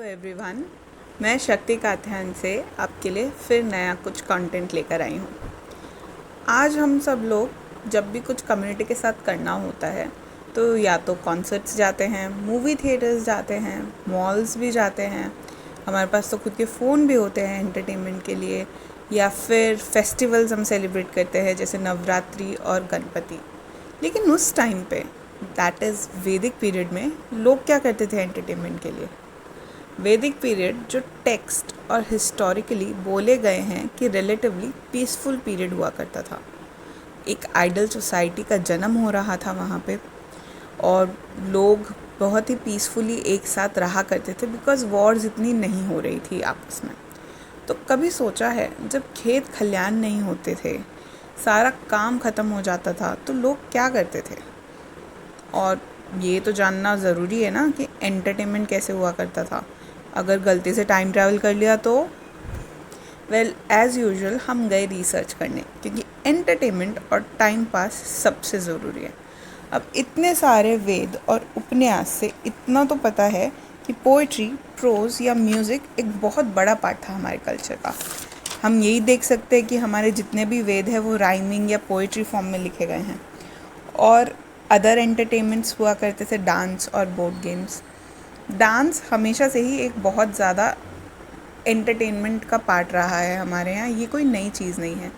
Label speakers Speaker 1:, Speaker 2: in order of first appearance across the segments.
Speaker 1: Everyone, मैं शक्ति कात्यायन से आपके लिए फिर नया कुछ कंटेंट लेकर आई हूँ। आज हम सब लोग जब भी कुछ कम्युनिटी के साथ करना होता है तो या तो कॉन्सर्ट्स जाते हैं, मूवी थिएटर्स जाते हैं, मॉल्स भी जाते हैं, हमारे पास तो खुद के फ़ोन भी होते हैं एंटरटेनमेंट के लिए, या फिर फेस्टिवल्स हम सेलिब्रेट करते हैं जैसे नवरात्रि और गणपति। लेकिन उस टाइम पे दैट इज़ वैदिक पीरियड में लोग क्या करते थे एंटरटेनमेंट के लिए? वैदिक पीरियड जो टेक्स्ट और हिस्टोरिकली बोले गए हैं कि रिलेटिवली पीसफुल पीरियड हुआ करता था। एक आइडल सोसाइटी का जन्म हो रहा था वहाँ पे, और लोग बहुत ही पीसफुली एक साथ रहा करते थे बिकॉज़ वॉर्स इतनी नहीं हो रही थी आपस में। तो कभी सोचा है जब खेत खलियान नहीं होते थे, सारा काम ख़त्म हो जाता था, तो लोग क्या करते थे? और ये तो जानना ज़रूरी है ना कि एंटरटेनमेंट कैसे हुआ करता था। अगर गलती से टाइम ट्रैवल कर लिया तो वेल एज़ यूजुअल हम गए रिसर्च करने, क्योंकि एंटरटेनमेंट और टाइम पास सबसे ज़रूरी है। अब इतने सारे वेद और उपन्यास से इतना तो पता है कि पोइट्री, प्रोज या म्यूज़िक एक बहुत बड़ा पार्ट था हमारे कल्चर का। हम यही देख सकते हैं कि हमारे जितने भी वेद हैं वो राइमिंग या पोइट्री फॉर्म में लिखे गए हैं। और अदर एंटरटेनमेंट्स हुआ करते थे डांस और बोर्ड गेम्स। डांस हमेशा से ही एक बहुत ज़्यादा एंटरटेनमेंट का पार्ट रहा है हमारे यहाँ, ये कोई नई चीज़ नहीं है।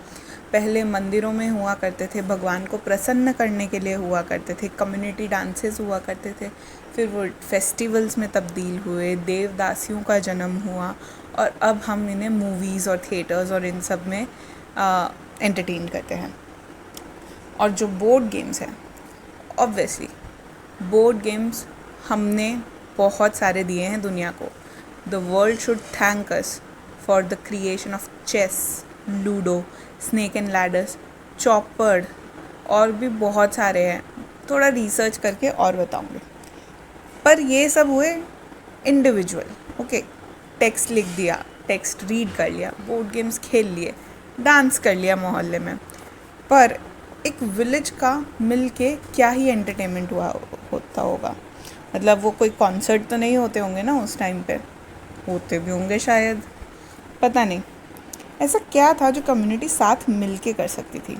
Speaker 1: पहले मंदिरों में हुआ करते थे, भगवान को प्रसन्न करने के लिए हुआ करते थे, कम्युनिटी डांसेस हुआ करते थे, फिर वो फेस्टिवल्स में तब्दील हुए, देवदासियों का जन्म हुआ, और अब हम इन्हें मूवीज़ और थिएटर्स और इन सब में एंटरटेन करते हैं। और जो बोर्ड गेम्स हैं, ऑब्वियसली बोर्ड गेम्स हमने बहुत सारे दिए हैं दुनिया को। The world should thank us for the creation of chess, ludo, snake and ladders, chaupar, और भी बहुत सारे हैं। थोड़ा रिसर्च करके और बताऊंगी। पर ये सब हुए इंडिविजुअल, ओके। टेक्स्ट लिख दिया, टेक्स्ट रीड कर लिया, बोर्ड गेम्स खेल लिए, डांस कर लिया मोहल्ले में। पर एक विलेज का मिल के क्या ही एंटरटेनमेंट होता होगा। मतलब वो कोई कॉन्सर्ट तो नहीं होते होंगे ना उस टाइम पे, होते भी होंगे शायद, पता नहीं। ऐसा क्या था जो कम्युनिटी साथ मिल के कर सकती थी?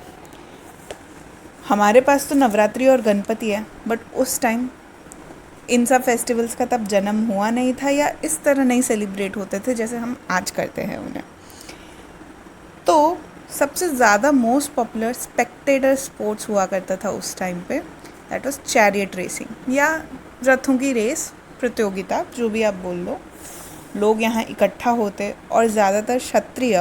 Speaker 1: हमारे पास तो नवरात्रि और गणपति है, बट उस टाइम इन सब फेस्टिवल्स का तब जन्म हुआ नहीं था, या इस तरह नहीं सेलिब्रेट होते थे जैसे हम आज करते हैं उन्हें। तो सबसे ज़्यादा मोस्ट पॉपुलर स्पेक्टेटर स्पोर्ट्स हुआ करता था उस टाइम पे, दैट वाज चैरियट रेसिंग, या रथों की रेस प्रतियोगिता, जो भी आप बोल लो। लोग यहाँ इकट्ठा होते और ज़्यादातर क्षत्रिय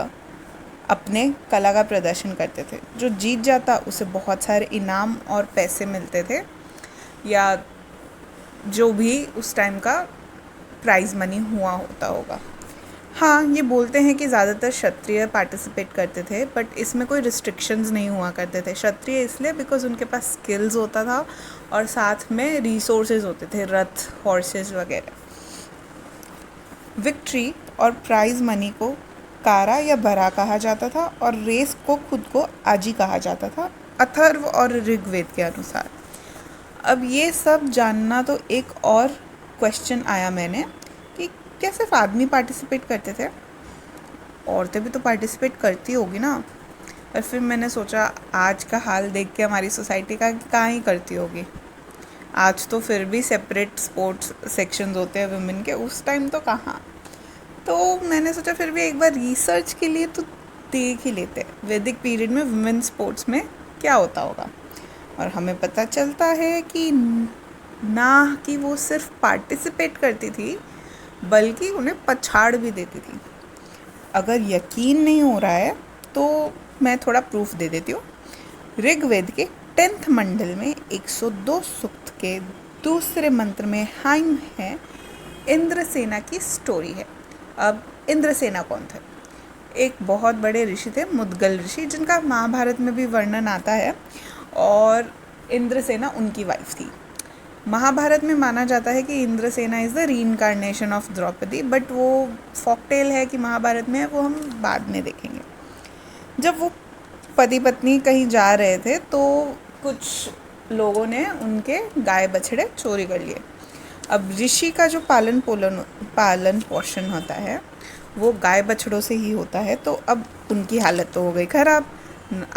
Speaker 1: अपने कला का प्रदर्शन करते थे। जो जीत जाता उसे बहुत सारे इनाम और पैसे मिलते थे, या जो भी उस टाइम का प्राइज़ मनी हुआ होता होगा। हाँ, ये बोलते हैं कि ज़्यादातर क्षत्रिय पार्टिसिपेट करते थे, बट इसमें कोई रिस्ट्रिक्शंस नहीं हुआ करते थे। क्षत्रिय इसलिए बिकॉज उनके पास स्किल्स होता था और साथ में रिसोर्सेज होते थे, रथ, हॉर्सेस वगैरह। विक्ट्री और प्राइज़ मनी को कारा या भरा कहा जाता था, और रेस को खुद को आजी कहा जाता था, अथर्व और ऋग्वेद के अनुसार। अब ये सब जानना तो एक और क्वेश्चन आया मैंने कि क्या सिर्फ आदमी पार्टिसिपेट करते थे? औरतें भी तो पार्टिसिपेट करती होगी ना। और फिर मैंने सोचा आज का हाल देख के हमारी सोसाइटी का कहाँ ही करती होगी। आज तो फिर भी सेपरेट स्पोर्ट्स सेक्शंस होते हैं वुमेन के, उस टाइम तो कहाँ। तो मैंने सोचा फिर भी एक बार रिसर्च के लिए तो देख ही लेते हैं वैदिक पीरियड में वुमेन स्पोर्ट्स में क्या होता होगा। और हमें पता चलता है कि ना कि वो सिर्फ पार्टिसिपेट करती थी, बल्कि उन्हें पछाड़ भी देती थी। अगर यकीन नहीं हो रहा है तो मैं थोड़ा प्रूफ दे देती हूँ। ऋग्वेद के 10th मंडल में 102 सूक्त के दूसरे मंत्र में हाइम है, इंद्रसेना की स्टोरी है। अब इंद्रसेना कौन थे? एक बहुत बड़े ऋषि थे, मुद्गल ऋषि, जिनका महाभारत में भी वर्णन आता है, और इंद्रसेना उनकी वाइफ थी। महाभारत में माना जाता है कि Indrasena is the reincarnation of Draupadi, but वो फॉकटेल है कि महाभारत में है, वो हम बाद में देखेंगे। जब वो पति पत्नी कहीं जा रहे थे तो कुछ लोगों ने उनके गाय बछड़े चोरी कर लिए, अब ऋषि का जो पालन पोषण होता है वो गाय बछड़ों से ही होता है, तो अब उनकी हालत तो हो गई खराब,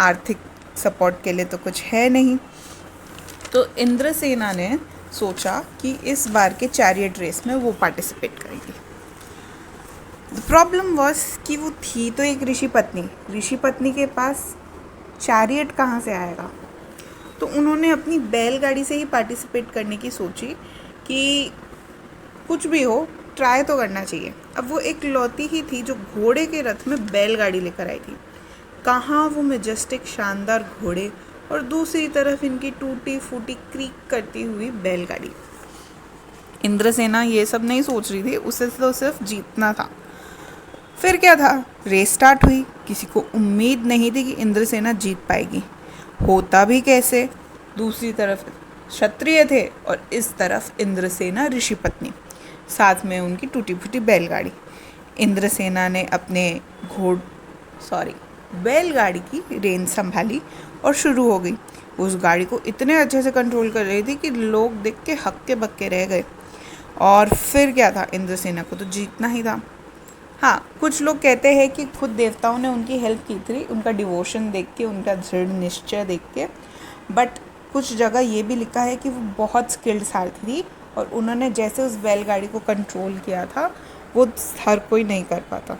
Speaker 1: आर्थिक सपोर्ट के लिए तो कुछ है नहीं। तो इंद्रसेना ने सोचा कि इस बार के चैरियट रेस में वो पार्टिसिपेट करेंगे। द प्रॉब्लम वॉज कि वो थी तो एक ऋषि पत्नी के पास चैरियट कहाँ से आएगा। तो उन्होंने अपनी बैलगाड़ी से ही पार्टिसिपेट करने की सोची कि कुछ भी हो ट्राई तो करना चाहिए। अब वो एक लौती ही थी जो घोड़े के रथ में बैलगाड़ी लेकर आई थी। कहाँ वो मैजेस्टिक शानदार घोड़े और दूसरी तरफ इनकी टूटी फूटी क्रीक करती हुई बैलगाड़ी। इंद्रसेना ये सब नहीं सोच रही थी, उसे तो सिर्फ जीतना था। फिर क्या था, रेस स्टार्ट हुई। किसी को उम्मीद नहीं थी कि इंद्रसेना जीत पाएगी। होता भी कैसे, दूसरी तरफ क्षत्रिय थे और इस तरफ इंद्रसेना ऋषि पत्नी, साथ में उनकी टूटी फूटी बैलगाड़ी। इंद्रसेना ने अपने बैलगाड़ी की रेंज संभाली और शुरू हो गई। उस गाड़ी को इतने अच्छे से कंट्रोल कर रही थी कि लोग देख के हक्के बक्के रह गए। और फिर क्या था, इंद्रसेना को तो जीतना ही था। हाँ, कुछ लोग कहते हैं कि खुद देवताओं ने उनकी हेल्प की थी, उनका डिवोशन देख के, उनका दृढ़ निश्चय देख के। बट कुछ जगह ये भी लिखा है कि वो बहुत स्किल्ड सारथी थी और उन्होंने जैसे उस बैलगाड़ी को कंट्रोल किया था वो हर कोई नहीं कर पाता।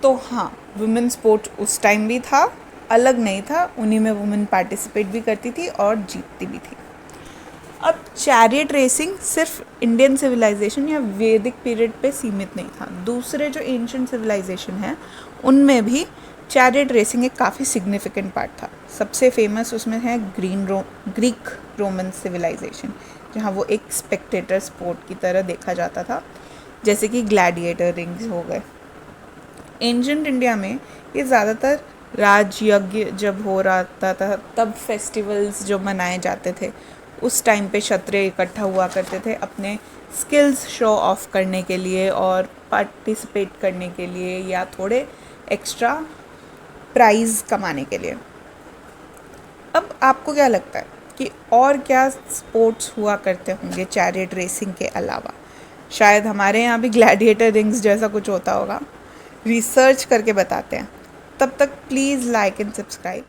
Speaker 1: तो हाँ, वुमेन स्पोर्ट उस टाइम भी था, अलग नहीं था, उन्हीं में वुमेन पार्टिसिपेट भी करती थी और जीतती भी थी। अब चैरियट रेसिंग सिर्फ इंडियन सिविलाइजेशन या वैदिक पीरियड पे सीमित नहीं था। दूसरे जो एंशिएंट सिविलाइजेशन हैं उनमें भी चैरियट रेसिंग एक काफ़ी सिग्निफिकेंट पार्ट था। सबसे फेमस उसमें है ग्रीक रोमन सिविलाइजेशन, जहाँ वो एक स्पेक्टेटर स्पोर्ट की तरह देखा जाता था, जैसे कि ग्लैडिएटर रिंग्स हो गए। एंशिएंट इंडिया में ये ज़्यादातर राजयज्ञ जब हो रहा था तब फेस्टिवल्स जो मनाए जाते थे, उस टाइम पे क्षत्रिय इकट्ठा हुआ करते थे अपने स्किल्स शो ऑफ करने के लिए और पार्टिसिपेट करने के लिए, या थोड़े एक्स्ट्रा प्राइज़ कमाने के लिए। अब आपको क्या लगता है कि और क्या स्पोर्ट्स हुआ करते होंगे चैरियट रेसिंग के अलावा? शायद हमारे यहाँ भी ग्लैडिएटर रिंग्स जैसा कुछ होता होगा। रिसर्च करके बताते हैं। तब तक प्लीज़ लाइक एंड सब्सक्राइब।